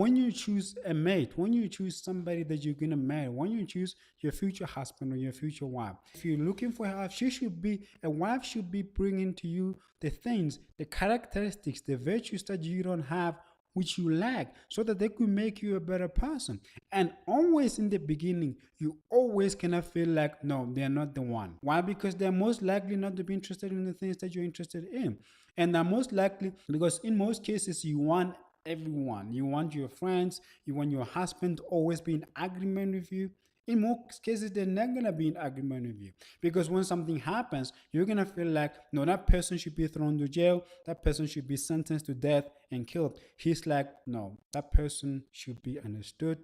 when you choose a mate, when you choose somebody that you're gonna marry, when you choose your future husband or your future wife, if you're looking for her, a wife should be bringing to you the things, the characteristics, the virtues that you don't have, which you lack, so that they could make you a better person. And always in the beginning, you always cannot feel like, no, they're not the one. Why? Because they're most likely not to be interested in the things that you're interested in. And they're most likely because in most cases, you want everyone. You want your friends, you want your husband to always be in agreement with you. In most cases, they're not gonna be in agreement with you, because when something happens, you're gonna feel like, no, that person should be thrown to jail, that person should be sentenced to death and killed. He's like, no, that person should be understood.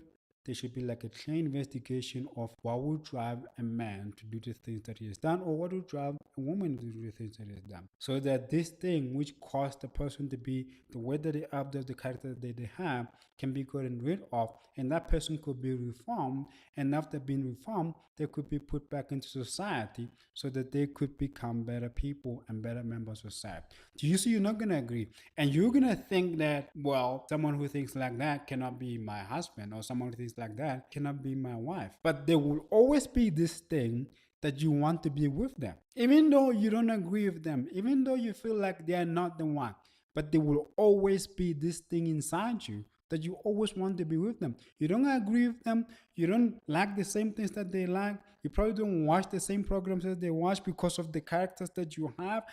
There should be like a clear investigation of what would drive a man to do the things that he has done, or what would drive a woman to do the things that he has done. So that this thing which caused the person to be the way that they are, the character that they have, can be gotten rid of, and that person could be reformed. And after being reformed, they could be put back into society so that they could become better people and better members of society. Do you see? You're not going to agree. And you're going to think that, well, someone who thinks like that cannot be my husband, or someone who thinks like that cannot be my wife. But there will always be this thing that you want to be with them, even though you don't agree with them, even though you feel like they are not the one. But there will always be this thing inside you that you always want to be with them. You don't agree with them. You don't like the same things that they like. You probably don't watch the same programs that they watch because of the characters that you have.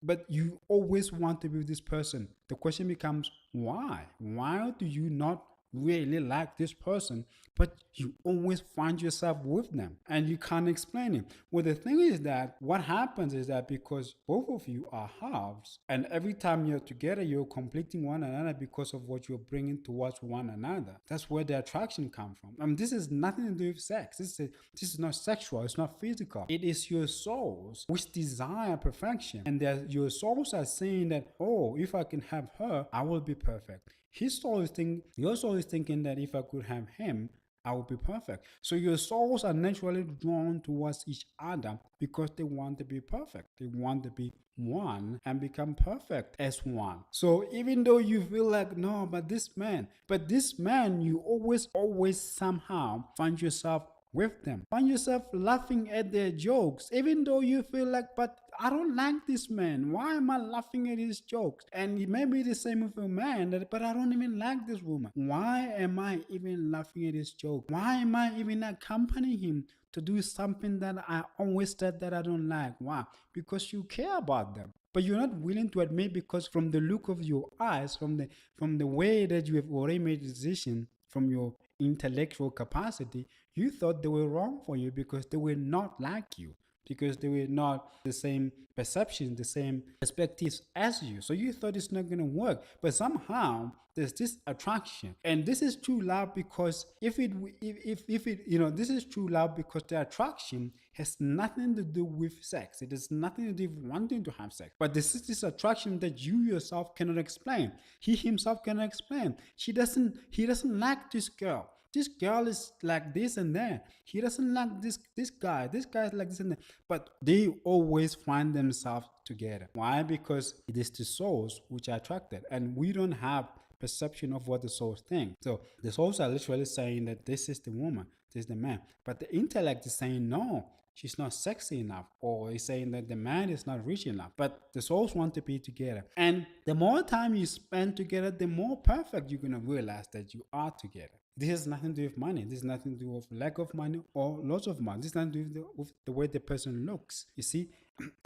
But you always want to be with this person. The question becomes, why? Why do you not really like this person, but you always find yourself with them and you can't explain it? Well, the thing is that what happens is that because both of you are halves, and every time you're together, you're completing one another because of what you're bringing towards one another. That's where the attraction comes from. I mean, this is nothing to do with sex. This is not sexual. It's not physical. It is your souls which desire perfection, and your souls are saying that, oh, if I can have her, I will be perfect. Your soul is thinking that if I could have him, I would be perfect. So your souls are naturally drawn towards each other because they want to be perfect. They want to be one and become perfect as one. So even though you feel like, no, but this man, you always somehow find yourself with them. Find yourself laughing at their jokes, even though you feel like, but I don't like this man. Why am I laughing at his jokes? And it may be the same with a man, but I don't even like this woman. Why am I even laughing at his joke? Why am I even accompanying him to do something that I always said that I don't like? Why? Because you care about them. But you're not willing to admit, because from the look of your eyes, from the way that you have already made a decision, from your intellectual capacity, you thought they were wrong for you because they were not like you, because they were not the same perceptions, the same perspectives as you. So you thought it's not going to work. But somehow there's this attraction. And this is true love because this is true love because the attraction has nothing to do with sex. It has nothing to do with wanting to have sex. But this is this attraction that you yourself cannot explain. He himself cannot explain. He doesn't like this girl. This girl is like this and that. He doesn't like this guy. This guy is like this and that. But they always find themselves together. Why? Because it is the souls which are attracted. And we don't have perception of what the souls think. So the souls are literally saying that this is the woman, this is the man. But the intellect is saying, no, she's not sexy enough, or is saying that the man is not rich enough. But the souls want to be together. And the more time you spend together, the more perfect you're going to realize that you are together. This has nothing to do with money. This has nothing to do with lack of money or lots of money. This has nothing to do with the way the person looks, you see.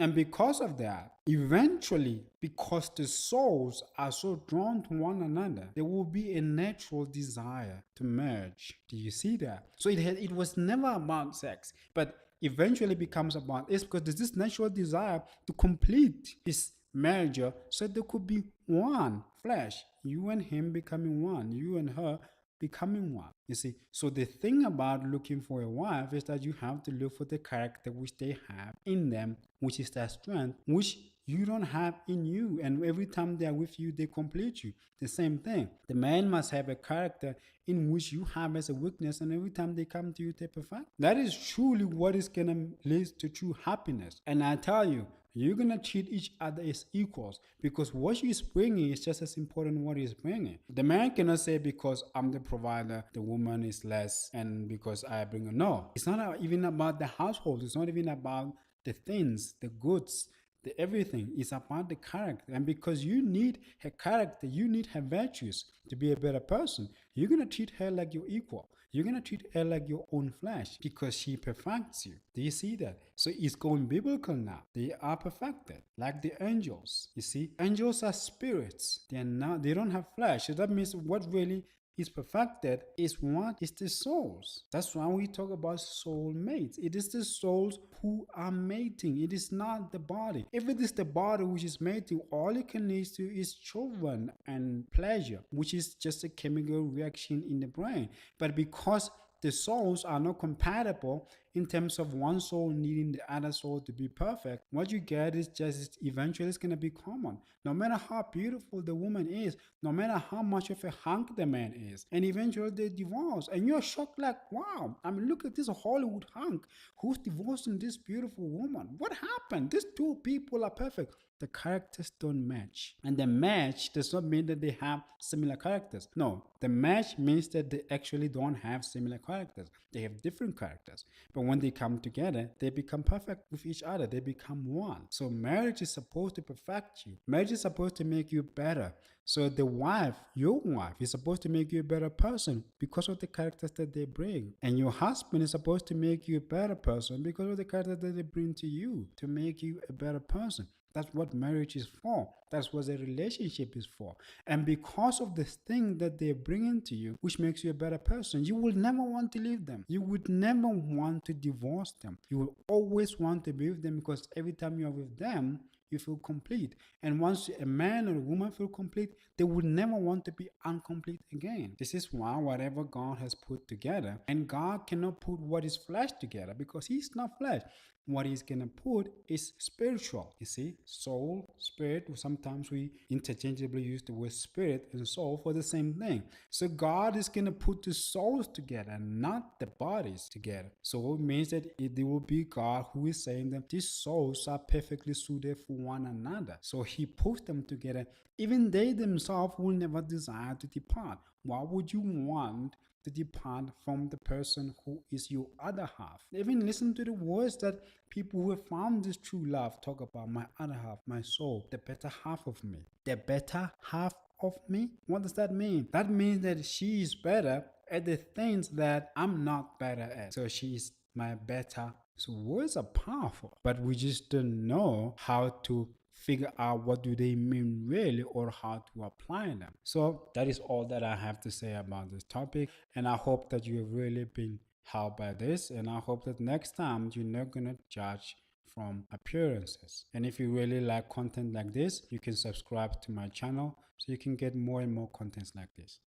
And because of that, eventually, because the souls are so drawn to one another, there will be a natural desire to merge. Do you see that? So it was never about sex, but eventually becomes about, it's because there's this natural desire to complete this merger so there could be one flesh, you and him becoming one, you and her becoming one. You see, so the thing about looking for a wife is that you have to look for the character which they have in them, which is their strength, which you don't have in you. And every time they are with you, they complete you. The same thing. The man must have a character in which you have as a weakness, and every time they come to you, they perfect. That is truly what is going to lead to true happiness. And I tell you, You're gonna treat each other as equals because what she's bringing is just as important what he's bringing. The man cannot say because I'm the provider, the woman is less, and because I bring her. No, it's not even about the household. It's not even about the things, the goods, the everything. Is about the character. And because you need her character, you need her virtues to be a better person, you're going to treat her like your equal. You're going to treat her like your own flesh because she perfects you. Do you see that? So it's going biblical now. They are perfected like the angels. You see, angels are spirits. They don't have flesh. So that means what really is perfected is what is the souls. That's why we talk about soulmates. It is the souls who are mating. It is not the body. If it is the body which is mating, all it can lead to is children and pleasure, which is just a chemical reaction in the brain. But because the souls are not compatible in terms of one soul needing the other soul to be perfect, what you get is just eventually it's going to be common. No matter how beautiful the woman is, no matter how much of a hunk the man is, and eventually they divorce, and you're shocked like, wow, I mean, look at this Hollywood hunk who's divorcing this beautiful woman. What happened? These two people are perfect. The characters don't match. And the match does not mean that they have similar characters. No, the match means that they actually don't have similar characters. They have different characters. But when they come together, they become perfect with each other. They become one. So marriage is supposed to perfect you. Marriage is supposed to make you better. So the wife, your wife, is supposed to make you a better person because of the characters that they bring. And your husband is supposed to make you a better person because of the characters that they bring to you, to make you a better person. That's what marriage is for. That's what a relationship is for. And because of this thing that they're bringing to you, which makes you a better person, you will never want to leave them. You would never want to divorce them. You will always want to be with them because every time you're with them, you feel complete. And once a man or a woman feel complete, they would never want to be incomplete again. This is why whatever God has put together, and God cannot put what is flesh together because he's not flesh. What he's gonna put is spiritual. You see, soul, spirit. Sometimes we interchangeably use the word spirit and soul for the same thing. So God is gonna put the souls together, not the bodies together. So it means that it will be God who is saying that these souls are perfectly suited for one another. So he puts them together. Even they themselves will never desire to depart. Why would you want to depart from the person who is your other half? Even listen to the words that people who have found this true love talk about: my other half, my soul, the better half of me. The better half of me? What does that mean? That means that she is better at the things that I'm not better at. So she is my better. So words are powerful, but we just don't know how to figure out what do they mean really or how to apply them. So that is all that I have to say about this topic, and I hope that you have really been helped by this, and I hope that next time you're not gonna judge from appearances. And if you really like content like this, you can subscribe to my channel so you can get more and more contents like this.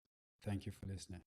Thank you for listening.